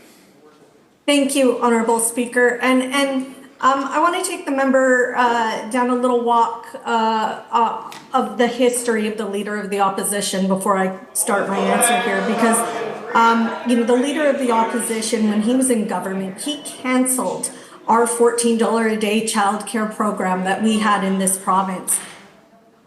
Speaker 9: Thank you, Honourable Speaker. And I want to take the member down a little walk of the history of the Leader of the Opposition before I start my answer here, because you know, the Leader of the Opposition, when he was in government, he cancelled our $14 a day childcare program that we had in this province.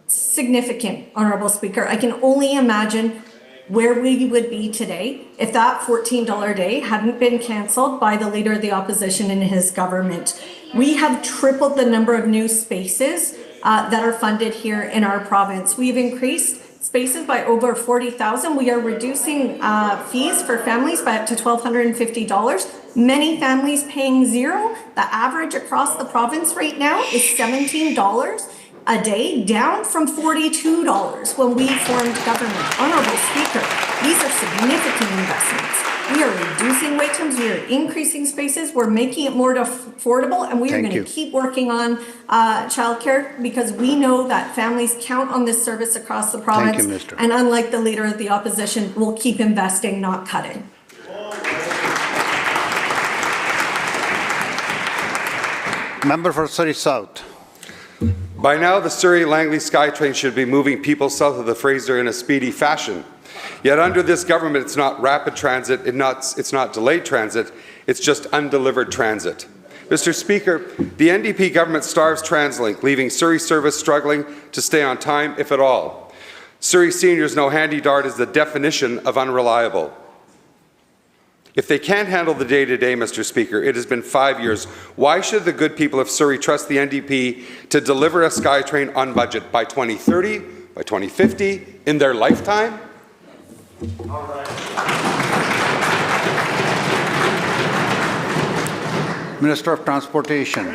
Speaker 9: Significant, Honourable Speaker. I can only imagine where we would be today if that $14 a day hadn't been cancelled by the Leader of the Opposition in his government. We have tripled the number of new spaces that are funded here in our province. We've increased spaces by over 40,000. We are reducing fees for families by up to $1,250. Many families paying zero. The average across the province right now is $17 a day, down from $42 when we formed government. Honourable Speaker, these are significant investments. We are reducing wait times, we are increasing spaces, we're making it more affordable, and we are going to keep working on childcare because we know that families count on this service across the province.
Speaker 2: Thank you, Minister.
Speaker 9: And unlike the Leader of the Opposition, we'll keep investing, not cutting.
Speaker 2: Member for Surrey South.
Speaker 20: By now, the Surrey-Langley SkyTrain should be moving people south of the Fraser in a speedy fashion. Yet under this government, it's not rapid transit, it's not delayed transit, it's just undelivered transit. Mr. Speaker, the NDP government starves TransLink, leaving Surrey service struggling to stay on time, if at all. Surrey seniors know Handy Dart is the definition of unreliable. If they can't handle the day-to-day, Mr. Speaker, it has been 5 years. Why should the good people of Surrey trust the NDP to deliver a SkyTrain on budget by 2030, by 2050, in their lifetime?
Speaker 2: All right. Minister of Transportation.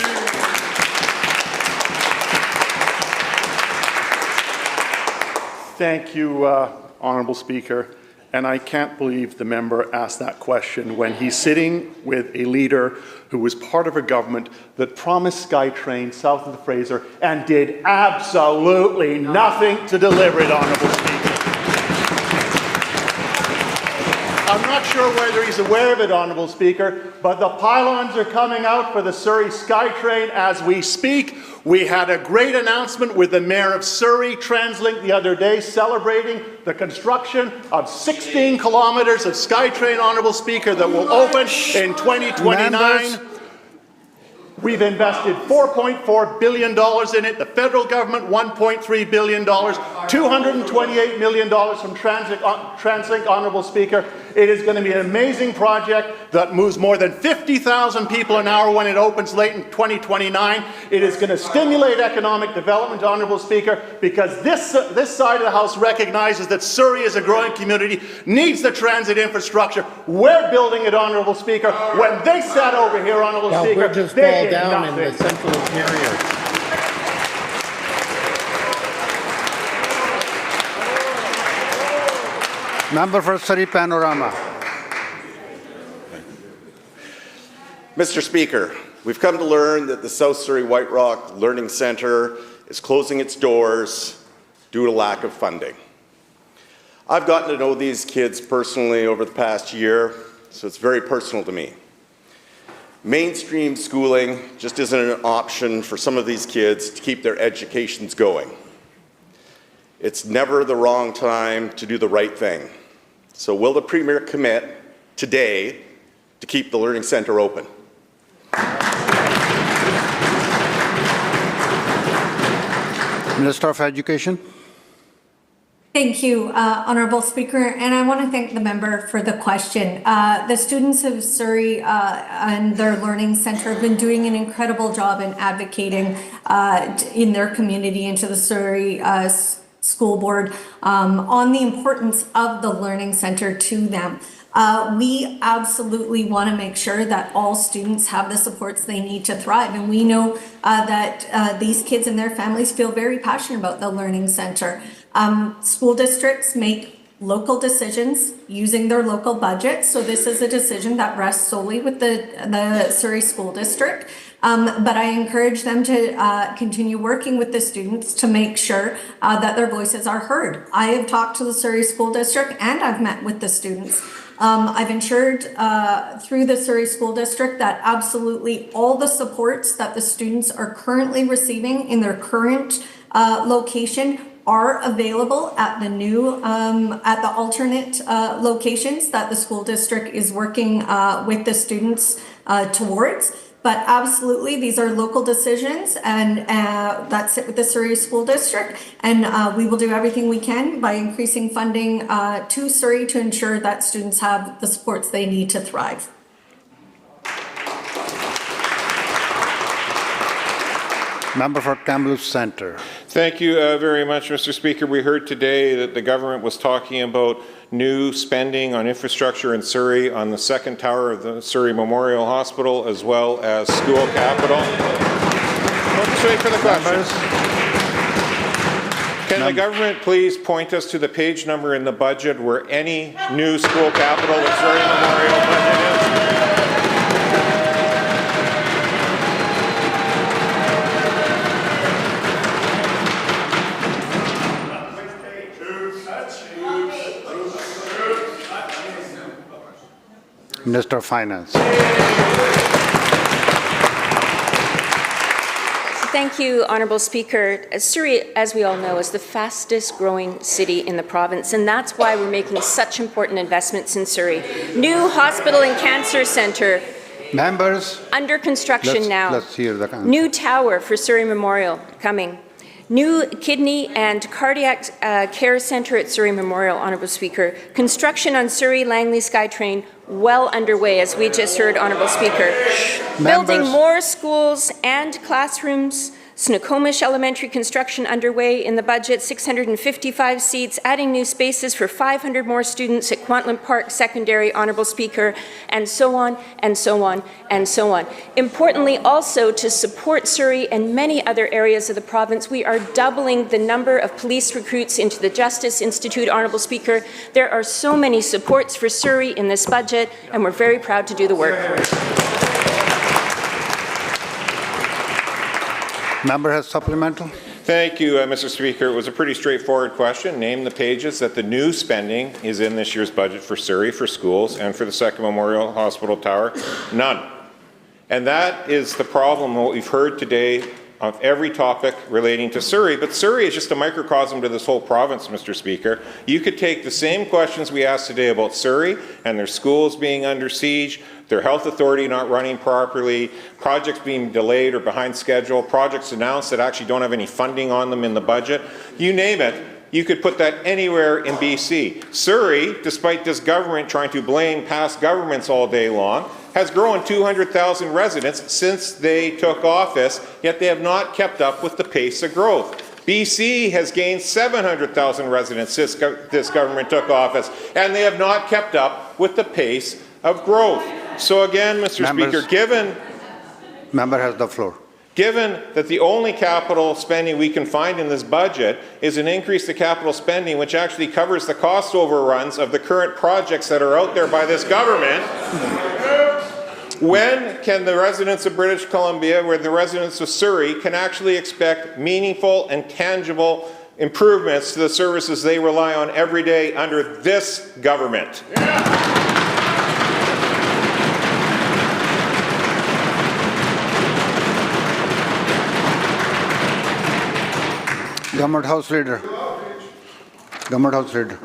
Speaker 14: Thank you, Honourable Speaker.
Speaker 3: And I can't believe the member asked that question when he's sitting with a leader who was part of a government that promised SkyTrain south of the Fraser and did absolutely nothing to deliver it, Honourable Speaker. I'm not sure whether he's aware of it, Honourable Speaker, but the pylons are coming out for the Surrey SkyTrain as we speak. We had a great announcement with the Mayor of Surrey, TransLink, the other day, celebrating the construction of 16 kilometres of SkyTrain, Honourable Speaker, that will open in 2029.
Speaker 2: Members.
Speaker 3: We've invested $4.4 billion in it. The federal government, $1.3 billion. $228 million from TransLink, Honourable Speaker. It is going to be an amazing project that moves more than 50,000 people an hour when it opens late in 2029. It is going to stimulate economic development, Honourable Speaker, because this side of the House recognizes that Surrey is a growing community, needs the transit infrastructure. We're building it, Honourable Speaker. When they sat over here, Honourable Speaker,
Speaker 14: bridges
Speaker 3: they
Speaker 14: fall
Speaker 3: did
Speaker 14: down
Speaker 3: nothing.
Speaker 14: in the central interior.
Speaker 2: Member for Surrey Panorama.
Speaker 15: Mr. Speaker, we've come to learn that the South Surrey White Rock Learning Centre is closing its doors due to lack of funding. I've gotten to know these kids personally over the past year, so it's very personal to me. Mainstream schooling just isn't an option for some of these kids to keep their educations going. It's never the wrong time to do the right thing. So will the Premier commit today to keep the Learning Centre open?
Speaker 2: Minister of Education.
Speaker 9: Thank you, Honourable Speaker, and I want to thank the member for the question. The students of Surrey and their Learning Centre have been doing an incredible job in advocating in their community and to the Surrey School Board on the importance of the Learning Centre to them. We absolutely want to make sure that all students have the supports they need to thrive. And we know that these kids and their families feel very passionate about the Learning Centre. School districts make local decisions using their local budget. So this is a decision that rests solely with the Surrey School District. But I encourage them to continue working with the students to make sure that their voices are heard. I have talked to the Surrey School District and I've met with the students. I've ensured through the Surrey School District that absolutely all the supports that the students are currently receiving in their current location are available at the new, at the alternate locations that the school district is working with the students towards. But absolutely, these are local decisions and that sit with the Surrey School District. And we will do everything we can by increasing funding to Surrey to ensure that students have the supports they need to thrive.
Speaker 2: Member for Kamloops Centre.
Speaker 18: Thank you very much, Mr. Speaker. We heard today that the government was talking about new spending on infrastructure in Surrey on the second tower of the Surrey Memorial Hospital as well as school capital. Let's wait for the questions. Can the government please point us to the page number in the budget where any new school capital at Surrey Memorial budget is?
Speaker 2: Minister of Finance.
Speaker 24: Thank you, Honourable Speaker. Surrey, as we all know, is the fastest growing city in the province, and that's why we're making such important investments in Surrey. New hospital and cancer centre.
Speaker 2: Members.
Speaker 24: Under construction now.
Speaker 2: Let's hear the answer.
Speaker 24: New tower for Surrey Memorial coming. New kidney and cardiac care centre at Surrey Memorial, Honourable Speaker. Construction on Surrey-Langley SkyTrain well underway, as we just heard, Honourable Speaker. Building more schools and classrooms Snoqualmie Elementary construction underway in the budget, 655 seats, adding new spaces for 500 more students at Kwantlen Park Secondary, Honourable Speaker, and so on, and so on, and so on. Importantly, also to support Surrey and many other areas of the province, we are doubling the number of police recruits into the Justice Institute, Honourable Speaker. There are so many supports for Surrey in this budget, and we're very proud to do the work.
Speaker 2: Member has supplemental.
Speaker 18: Thank you, Mr. Speaker. It was a pretty straightforward question. Name the pages that the new spending is in this year's budget for Surrey, for schools, and for the Second Memorial Hospital Tower. None. And that is the problem, what we've heard today of every topic relating to Surrey, but Surrey is just a microcosm to this whole province, Mr. Speaker. You could take the same questions we asked today about Surrey and their schools being under siege, their health authority not running properly, projects being delayed or behind schedule, projects announced that actually don't have any funding on them in the budget. You name it, you could put that anywhere in BC. Surrey, despite this government trying to blame past governments all day long, has grown 200,000 residents since they took office, yet they have not kept up with the pace of growth. BC has gained 700,000 residents since this government took office, and they have not kept up with the pace of growth. So again, Mr. Speaker,
Speaker 2: Member has the floor.
Speaker 18: Given that the only capital spending we can find in this budget is an increase to capital spending which actually covers the cost overruns of the current projects that are out there by this government, when can the residents of British Columbia, or the residents of Surrey, can actually expect meaningful and tangible improvements to the services they rely on every day under this government?
Speaker 2: Government House Leader. Government House Leader.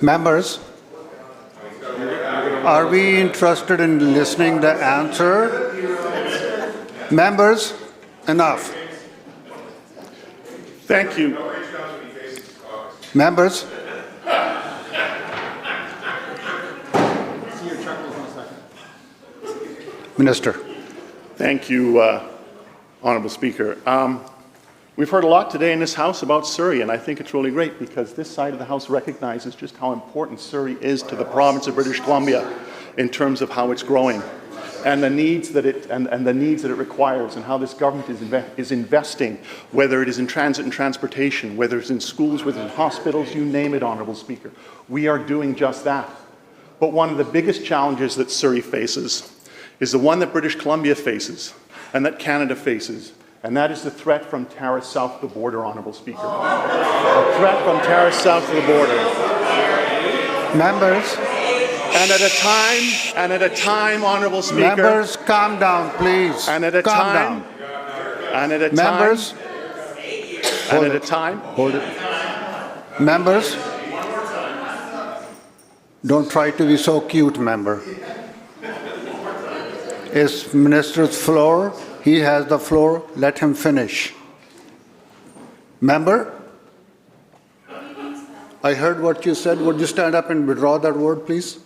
Speaker 2: Members, are we interested in listening the answer? Members, enough.
Speaker 3: Thank you.
Speaker 2: Members. Minister.
Speaker 3: Thank you, Honourable Speaker. We've heard a lot today in this House about Surrey, and I think it's really great because this side of the House recognizes just how important Surrey is to the province of British Columbia in terms of how it's growing and the needs that it requires, and how this government is investing, whether it is in transit and transportation, whether it's in schools, whether it's in hospitals, you name it, Honourable Speaker. We are doing just that. But one of the biggest challenges that Surrey faces is the one that British Columbia faces and that Canada faces, and that is the threat from terrorists south of the border, Honourable Speaker. A threat from terrorists south of the border.
Speaker 2: Members.
Speaker 3: And at a time, Honourable Speaker.
Speaker 2: Members, calm down, please.
Speaker 3: And at a time. And at a time.
Speaker 2: Members.
Speaker 3: And at a time.
Speaker 2: Hold it. Members. Don't try to be so cute, member. It's Minister's floor. He has the floor. Let him finish. Member? I heard what you said. Would you stand up and withdraw that word, please?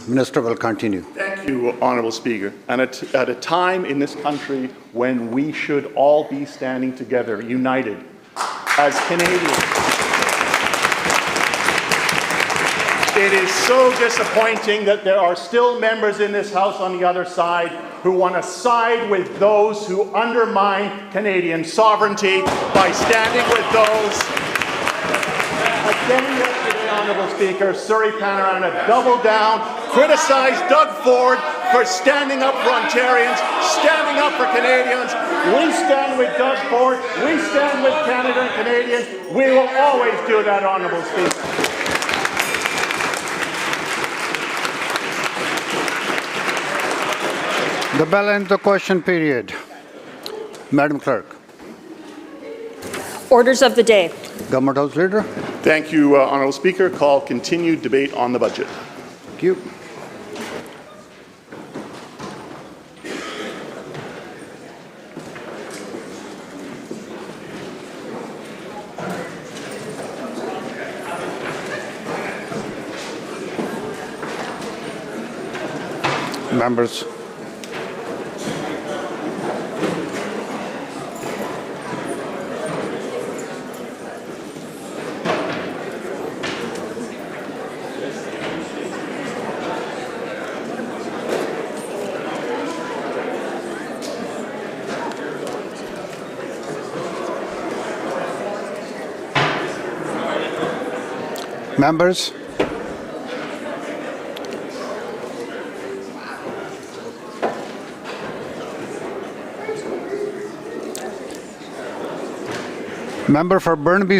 Speaker 2: Minister will continue.
Speaker 3: Thank you, Honourable Speaker. And at a time in this country when we should all be standing together, united, as Canadians, it is so disappointing that there are still members in this House on the other side who want to side with those who undermine Canadian sovereignty by standing with those. Again yesterday, Honourable Speaker, Surrey Panorama doubled down, criticized Doug Ford for standing up for Ontarians, standing up for Canadians. We stand with Doug Ford, we stand with Canada and Canadians. We will always do that, Honourable Speaker.
Speaker 2: The bell ends the question period. Madam Clerk.
Speaker 24: Orders of the day.
Speaker 2: Government House Leader.
Speaker 3: Thank you, Honourable Speaker. Call continued debate on the budget.
Speaker 2: Thank you. Members. Members. Member for Burnaby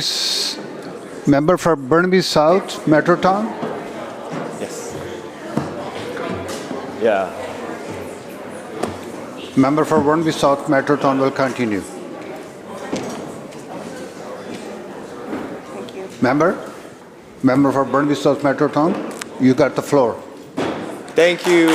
Speaker 2: South, Metrotown.
Speaker 14: Yes. Yeah.
Speaker 2: Member for Burnaby South, Metrotown will continue.
Speaker 11: Thank you.
Speaker 2: Member for Burnaby South, Metrotown, you got the floor.
Speaker 14: Thank you.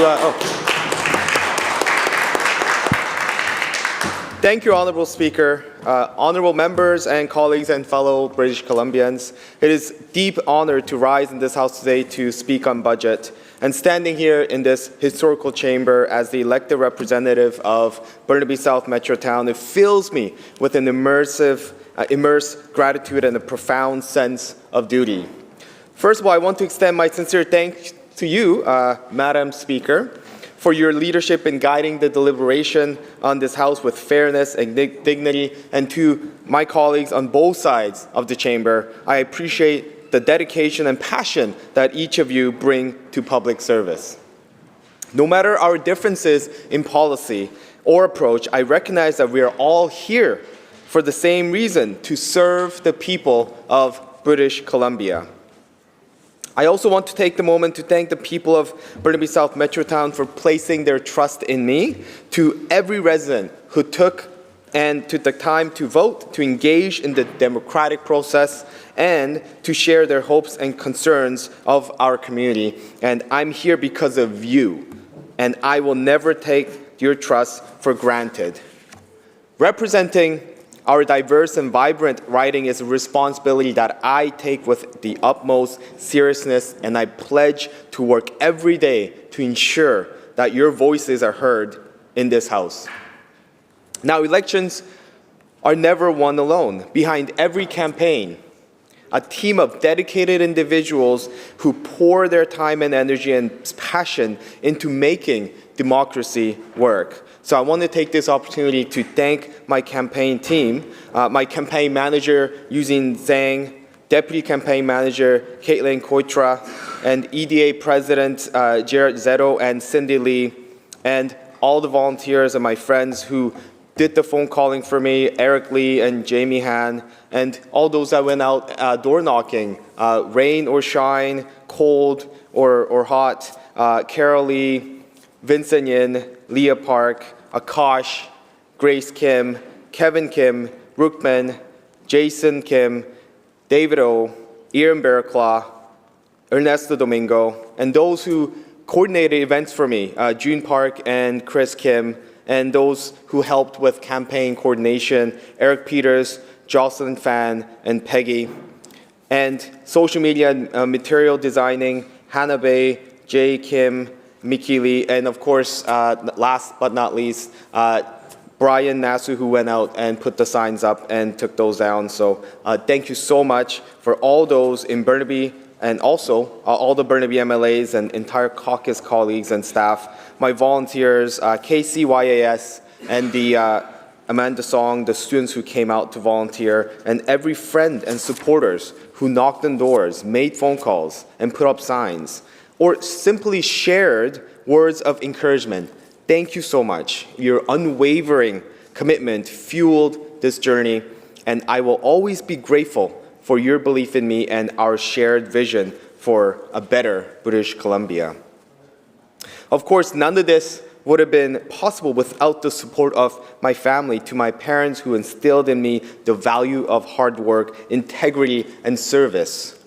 Speaker 14: Thank you, Honourable Speaker, honourable members and colleagues and fellow British Columbians. It is a deep honour to rise in this House today to speak on budget. And standing here in this historical chamber as the elected representative of Burnaby South Metrotown, it fills me with an immersed gratitude and a profound sense of duty. First of all, I want to extend my sincere thanks to you, Madam Speaker, for your leadership in guiding the deliberation on this House with fairness and dignity, and to my colleagues on both sides of the chamber. I appreciate the dedication and passion that each of you bring to public service. No matter our differences in policy or approach, I recognize that we are all here for the same reason, to serve the people of British Columbia. I also want to take the moment to thank the people of Burnaby South Metrotown for placing their trust in me, to every resident who took the time to vote, to engage in the democratic process, and to share their hopes and concerns of our community. And I'm here because of you, and I will never take your trust for granted. Representing our diverse and vibrant riding is a responsibility that I take with the utmost seriousness, and I pledge to work every day to ensure that your voices are heard in this House. Now, elections are never won alone. Behind every campaign, a team of dedicated individuals who pour their time and energy and passion into making democracy work. So I want to take this opportunity to thank my campaign team, my campaign manager, Eugene Zhang, Deputy Campaign Manager, Caitlin Koitra, and EDA President, Jared Zetto and Cindy Lee, and all the volunteers and my friends who did the phone calling for me, Eric Lee and Jamie Han, and all those that went out door knocking, rain or shine, cold or hot, Carol Lee, Vincent Yin, Leah Park, Akash, Grace Kim, Kevin Kim, Rookman, Jason Kim, David O, Ian Bearclaw, Ernesto Domingo, and those who coordinated events for me, June Park and Chris Kim, and those who helped with campaign coordination, Eric Peters, Jocelyn Fan, and Peggy, and social media and material designing, Hannah Bay, Jay Kim, Mickey Lee, and of course, last but not least, Brian Nasu, who went out and put the signs up and took those down. So thank you so much for all those in Burnaby, and also all the Burnaby MLAs and entire caucus colleagues and staff, my volunteers, KCYAS, and the Amanda Song, the students who came out to volunteer, and every friend and supporters who knocked on doors, made phone calls, and put up signs, or simply shared words of encouragement. Thank you so much. Your unwavering commitment fueled this journey, and I will always be grateful for your belief in me and our shared vision for a better British Columbia. Of course, none of this would have been possible without the support of my family, to my parents who instilled in me the value of hard work, integrity, and service.